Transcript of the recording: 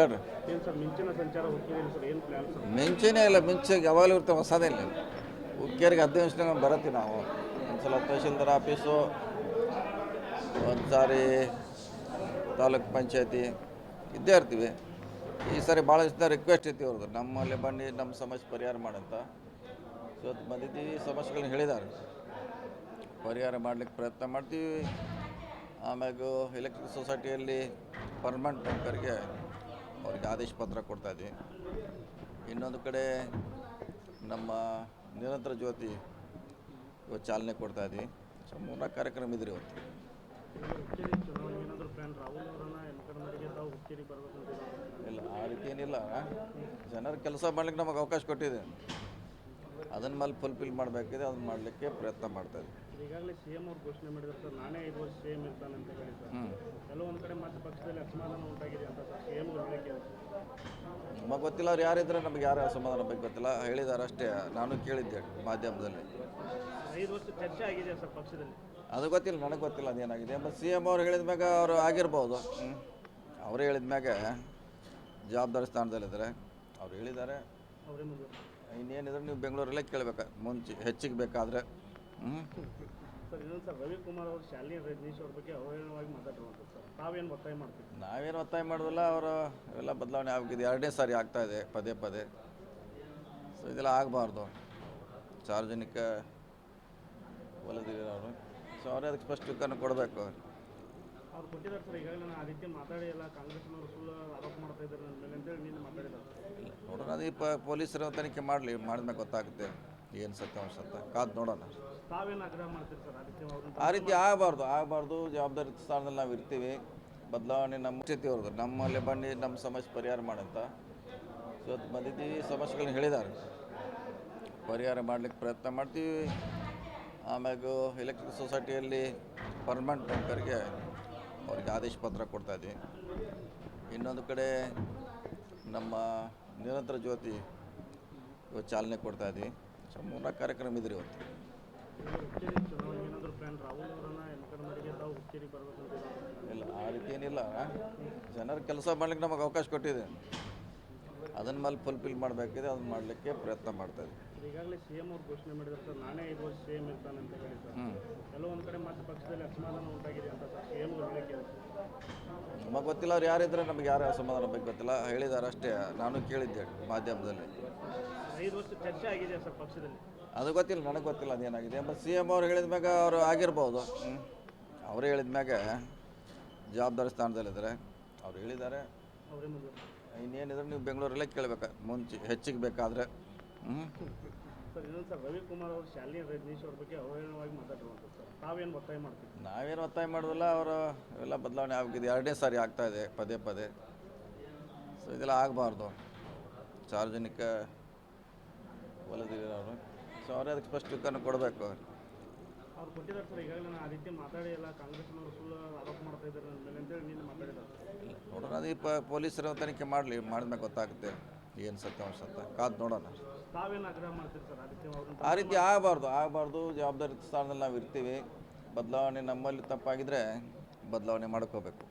ಹೇಳ್ರಿ. ಏನು ಸರ್ ಮಿಂಚಿನ ಸಂಚಾರ ಹೋಗ್ತಿದ್ದೀರಿ ಸರ್, ಏನು ಪ್ಲ್ಯಾನ್ ಸರ್? ಮಿಂಚೇನೇ ಇಲ್ಲ, ಮಿಂಚಿಗೆ ಯಾವಾಗಲೂ ಇರ್ತವೆ, ಹೊಸದೇನಿಲ್ಲ. ಹುಕ್ಕೇರಿಗೆ 15 ನಿಮಿಷನಾಗ ಬರತ್ತೀವಿ ನಾವು. ಒಂದು ಸಲ ತಹಶೀಲ್ದಾರ್ ಆಫೀಸು, ಒಂದು ಸಾರಿ ತಾಲೂಕ್ ಪಂಚಾಯತಿ ಇದ್ದೇ ಇರ್ತೀವಿ. ಈ ಸಾರಿ ಭಾಳ ದಿವಸ ರಿಕ್ವೆಸ್ಟ್ ಇತ್ತು ಅವ್ರದ್ದು, ನಮ್ಮಲ್ಲಿ ಬನ್ನಿ ನಮ್ಮ ಸಮಸ್ಯೆ ಪರಿಹಾರ ಮಾಡಂತ. ಇವತ್ತು ಬಂದಿದ್ದೀವಿ, ಸಮಸ್ಯೆಗಳನ್ನ ಹೇಳಿದ್ದಾರೆ, ಪರಿಹಾರ ಮಾಡಲಿಕ್ಕೆ ಪ್ರಯತ್ನ ಮಾಡ್ತೀವಿ. ಆಮ್ಯಾಗ ಎಲೆಕ್ಟ್ರಿಕ್ ಸೊಸೈಟಿಯಲ್ಲಿ ಪರ್ಮನೆಂಟ್ ಮೆಂಬರ್ಗೆ ಅವ್ರಿಗೆ ಆದೇಶ ಪತ್ರ ಕೊಡ್ತಾಯಿದ್ವಿ. ಇನ್ನೊಂದು ಕಡೆ ನಮ್ಮ ನಿರಂತರ ಜ್ಯೋತಿ ಇವತ್ತು ಚಾಲನೆ ಕೊಡ್ತಾಯಿದ್ವಿ. ಸೊ 3 ಕಾರ್ಯಕ್ರಮ ಇದ್ರಿ ಇವತ್ತು. ಹುಕ್ಕೇರಿ ಚುನಾವಣೆ ಏನಾದರೂ ಪ್ಲ್ಯಾನ್? ರಾಹುಲ್ ಅವರನ್ನ ಎನ್ಕರ್ನರಿಗೆ ತಾವು ಹುಕ್ಕೇರಿ ಬರಬೇಕಂತ? ಇಲ್ಲ, ಆ ರೀತಿ ಏನಿಲ್ಲ. ಜನರ ಕೆಲಸ ಮಾಡ್ಲಿಕ್ಕೆ ನಮಗೆ ಅವಕಾಶ ಕೊಟ್ಟಿದೆ, ಅದನ್ನ ಮೇಲೆ ಫುಲ್ಫಿಲ್ ಮಾಡಬೇಕಿದೆ, ಅದನ್ನ ಮಾಡಲಿಕ್ಕೆ ಪ್ರಯತ್ನ ಮಾಡ್ತಾಯಿದ್ವಿ. ಈಗಾಗಲೇ ಸಿ ಎಂ ಅವ್ರು ಘೋಷಣೆ ಮಾಡಿದ್ದಾರೆ ಸರ್, ನಾನೇ 5 ವರ್ಷ ಸಿ ಎಂ ಇರ್ತಾನೆ ಅಂತ ಹೇಳಿ ಸರ್. ಕೆಲವೊಂದು ಕಡೆ ಮತ್ತೆ ಪಕ್ಷದಲ್ಲಿ ಅಸಮಾಧಾನ ಉಂಟಾಗಿದೆ ಅಂತ ಸರ್, ಸಿ ಎಂ ಅವ್ರು ಹೇಳಿಕೆ. ನಮಗೆ ಗೊತ್ತಿಲ್ಲ, ಅವ್ರು ಯಾರಿದ್ರೆ ನಮಗೆ ಯಾರು ಅಸಮಾಧಾನ ಬಗ್ಗೆ ಗೊತ್ತಿಲ್ಲ, ಹೇಳಿದ್ದಾರೆ ಅಷ್ಟೇ. ನಾನು ಕೇಳಿದ್ದೆ ಮಾಧ್ಯಮದಲ್ಲಿ. 5 ವರ್ಷ ಚರ್ಚೆ ಆಗಿದೆ ಸರ್ ಪಕ್ಷದಲ್ಲಿ. ಅದು ಗೊತ್ತಿಲ್ಲ, ನನಗೆ ಗೊತ್ತಿಲ್ಲ ಅದೇನಾಗಿದೆ. ಮತ್ತು ಸಿ ಎಮ್ ಅವ್ರು ಹೇಳಿದ ಮ್ಯಾಗ ಅವರು ಆಗಿರ್ಬೋದು. ಅವರೇ ಹೇಳಿದ ಮ್ಯಾಗ ಜವಾಬ್ದಾರಿ ಸ್ಥಾನದಲ್ಲಿದ್ದಾರೆ, ಅವ್ರು ಹೇಳಿದ್ದಾರೆ. ಅವರೇ ಮುಂದೆ ಇನ್ನೇನಿದ್ರೆ ನೀವು ಬೆಂಗಳೂರಲ್ಲೇ ಕೇಳಬೇಕು, ಮುಂಚೆ ಹೆಚ್ಚಿಗೆ ಬೇಕಾದರೆ. ಸರ್, ಇನ್ನೊಂದು ಸರ್, ರವಿಕುಮಾರ್ ಅವರು ಶಾಲಿನಿ ರಜನೀಶ್ ಅವ್ರ ಬಗ್ಗೆ ಅವಹೇಳನವಾಗಿ ಮಾತಾಡಿರುವಂಥದ್ದು ಸರ್, ತಾವೇನು ಒತ್ತಾಯ ಮಾಡ್ತೀವಿ? ನಾವೇನು ಒತ್ತಾಯ ಮಾಡೋದಿಲ್ಲ, ಅವರು ಎಲ್ಲ ಬದಲಾವಣೆ ಆಗಿದೆ. 2ನೇ ಸಾರಿ ಆಗ್ತಾಯಿದೆ ಪದೇ ಪದೇ. ಸೊ ಇದೆಲ್ಲ ಆಗಬಾರ್ದು, ಸಾರ್ವಜನಿಕ ವಲಯದಲ್ಲಿರೋರು. ಸೊ ಅವರೇ ಅದಕ್ಕೆ ಸ್ಪಷ್ಟೀಕರಣ ಕೊಡಬೇಕು. ಅವ್ರು ಕೊಟ್ಟಿದ್ದಾರೆ ಸರ್, ಈಗಾಗಲೇ ನಾನು ಆ ರೀತಿ ಮಾತಾಡಿ ಎಲ್ಲ ಕಾಂಗ್ರೆಸ್ನವರು ಸುಳ್ಳು ಆರೋಪ ಮಾಡ್ತಾ ಇದ್ದಾರೆ ನನ್ನ ಮೇಲೆ ಅಂತೇಳಿ ನೀನು ಮಾತಾಡಿದ್ದಾರೆ. ಇಲ್ಲ, ನೋಡೋಣ, ಅದು ಪೊಲೀಸರು ತನಿಖೆ ಮಾಡಲಿ, ಮಾಡಿದ್ಮೇಲೆ ಗೊತ್ತಾಗುತ್ತೆ ಏನು ಸತ್ಯಾಂಶ ಅಂತ. ಕಾದು ನೋಡೋಣ. ತಾವೇನು ಆಗ್ರಹ ಮಾಡ್ತೀರಿ ಸರ್ ಆ ರೀತಿ? ಆ ರೀತಿ ಆಗಬಾರ್ದು. ಜವಾಬ್ದಾರಿ ಸ್ಥಾನದಲ್ಲಿ ನಾವು ಇರ್ತೀವಿ. ಬದಲಾವಣೆ ನಮ್ಮ ಸ್ಥಿತಿ ಅವ್ರದ್ದು, ನಮ್ಮಲ್ಲಿ ಬನ್ನಿ ನಮ್ಮ ಸಮಸ್ಯೆ ಪರಿಹಾರ ಮಾಡಂತ. ಇವತ್ತು ಬಂದಿದ್ದೀವಿ, ಸಮಸ್ಯೆಗಳನ್ನ ಹೇಳಿದ್ದಾರೆ, ಪರಿಹಾರ ಮಾಡಲಿಕ್ಕೆ ಪ್ರಯತ್ನ ಮಾಡ್ತೀವಿ. ಆಮ್ಯಾಗ ಎಲೆಕ್ಟ್ರಿಕ್ ಸೊಸೈಟಿಯಲ್ಲಿ ಪರ್ಮನೆಂಟ್ ಮೆಂಬರ್ಗೆ ಅವ್ರಿಗೆ ಆದೇಶ ಪತ್ರ ಕೊಡ್ತಾಯಿದ್ವಿ. ಇನ್ನೊಂದು ಕಡೆ ನಮ್ಮ ನಿರಂತರ ಜ್ಯೋತಿ ಇವತ್ತು ಚಾಲನೆ ಕೊಡ್ತಾಯಿದ್ವಿ. ಸೊ 3 ಕಾರ್ಯಕ್ರಮ ಇದ್ರಿ ಇವತ್ತು. ಹುಕ್ಕೇರಿ ಚುನಾವಣೆ ಏನಾದರೂ ಪ್ಲ್ಯಾನ್? ರಾಹುಲ್ ಅವರನ್ನ ಎನ್ಕರ್ನರಿಗೆ ತಾವು ಹುಕ್ಕೇರಿ ಬರಬೇಕಂತ? ಇಲ್ಲ, ಆ ರೀತಿ ಏನಿಲ್ಲ. ಜನರ ಕೆಲಸ ಮಾಡ್ಲಿಕ್ಕೆ ನಮಗೆ ಅವಕಾಶ ಕೊಟ್ಟಿದೆ, ಅದನ್ನ ಮೇಲೆ ಫುಲ್ಫಿಲ್ ಮಾಡಬೇಕಿದೆ, ಅದನ್ನ ಮಾಡಲಿಕ್ಕೆ ಪ್ರಯತ್ನ ಮಾಡ್ತಾಯಿದ್ವಿ. ಈಗಾಗಲೇ ಸಿ ಎಂ ಅವ್ರು ಘೋಷಣೆ ಮಾಡಿದ್ದಾರೆ ಸರ್, ನಾನೇ 5 ವರ್ಷ ಸಿ ಎಂ ಇರ್ತಾನೆ ಅಂತ ಹೇಳಿ ಸರ್. ಕೆಲವೊಂದು ಕಡೆ ಮತ್ತೆ ಪಕ್ಷದಲ್ಲಿ ಅಸಮಾಧಾನ ಉಂಟಾಗಿದೆ ಅಂತ ಸರ್, ಸಿ ಎಂ ಅವ್ರು ಹೇಳಿಕೆ. ನಮಗೆ ಗೊತ್ತಿಲ್ಲ, ಅವ್ರು ಯಾರಿದ್ರೆ ನಮಗೆ ಯಾರು ಅಸಮಾಧಾನ ಬಗ್ಗೆ ಗೊತ್ತಿಲ್ಲ, ಹೇಳಿದ್ದಾರೆ ಅಷ್ಟೇ. ನಾನು ಕೇಳಿದ್ದೆ ಮಾಧ್ಯಮದಲ್ಲಿ. 5 ವರ್ಷ ಚರ್ಚೆ ಆಗಿದೆ ಸರ್ ಪಕ್ಷದಲ್ಲಿ. ಅದು ಗೊತ್ತಿಲ್ಲ, ನನಗೆ ಗೊತ್ತಿಲ್ಲ ಅದೇನಾಗಿದೆ. ಮತ್ತು ಸಿ ಎಮ್ ಅವ್ರು ಹೇಳಿದ ಮ್ಯಾಗ ಅವರು ಆಗಿರ್ಬೋದು. ಅವರೇ ಹೇಳಿದ ಮ್ಯಾಗ ಜವಾಬ್ದಾರಿ ಸ್ಥಾನದಲ್ಲಿದ್ದಾರೆ, ಅವ್ರು ಹೇಳಿದ್ದಾರೆ. ಅವರೇ ಮುಂದೆ ಇನ್ನೇನಿದ್ರೆ ನೀವು ಬೆಂಗಳೂರಲ್ಲೇ ಕೇಳಬೇಕು, ಮುಂಚೆ ಹೆಚ್ಚಿಗೆ ಬೇಕಾದರೆ. ಸರ್, ಇನ್ನೊಂದು ಸರ್, ರವಿಕುಮಾರ್ ಅವರು ಶಾಲಿನಿ ರಜನೀಶ್ ಅವ್ರ ಬಗ್ಗೆ ಅವಹೇಳನವಾಗಿ ಮಾತಾಡಿರುವಂಥದ್ದು ಸರ್, ತಾವೇನು ಒತ್ತಾಯ ಮಾಡ್ತೀವಿ? ನಾವೇನು ಒತ್ತಾಯ ಮಾಡೋದಿಲ್ಲ, ಅವರು ಎಲ್ಲ ಬದಲಾವಣೆ ಆಗಿದೆ. 2ನೇ ಸಾರಿ ಆಗ್ತಾಯಿದೆ ಪದೇ ಪದೇ. ಸೊ ಇದೆಲ್ಲ ಆಗಬಾರ್ದು, ಸಾರ್ವಜನಿಕ ವಲಯದಲ್ಲಿರೋರು. ಸೊ ಅವರೇ ಅದಕ್ಕೆ ಸ್ಪಷ್ಟೀಕರಣ ಕೊಡಬೇಕು. ಅವ್ರು ಕೊಟ್ಟಿದ್ದಾರೆ ಸರ್, ಈಗಾಗಲೇ ನಾನು ಆ ರೀತಿ ಮಾತಾಡಿ ಎಲ್ಲ ಕಾಂಗ್ರೆಸ್ನವರು ಸುಳ್ಳು ಆರೋಪ ಮಾಡ್ತಾ ಇದ್ದಾರೆ ನನ್ನ ಮೇಲೆ ಅಂತೇಳಿ ನೀನು ಮಾತಾಡಿದ್ದಾರೆ. ಇಲ್ಲ, ನೋಡೋಣ, ಅದು ಪೊಲೀಸರು ತನಿಖೆ ಮಾಡಲಿ, ಮಾಡಿದ್ಮೇಲೆ ಗೊತ್ತಾಗುತ್ತೆ ಏನು ಸತ್ಯಾಂಶ ಅಂತ. ಕಾದು ನೋಡೋಣ. ತಾವೇನು ಆಗ್ರಹ ಮಾಡ್ತೀರಿ ಸರ್ ಆ ರೀತಿ? ಆ ರೀತಿ ಆಗಬಾರ್ದು. ಜವಾಬ್ದಾರಿ ಸ್ಥಾನದಲ್ಲಿ ನಾವು ಇರ್ತೀವಿ. ಬದಲಾವಣೆ ನಮ್ಮಲ್ಲಿ ತಪ್ಪಾಗಿದ್ದರೆ ಬದಲಾವಣೆ ಮಾಡ್ಕೋಬೇಕು.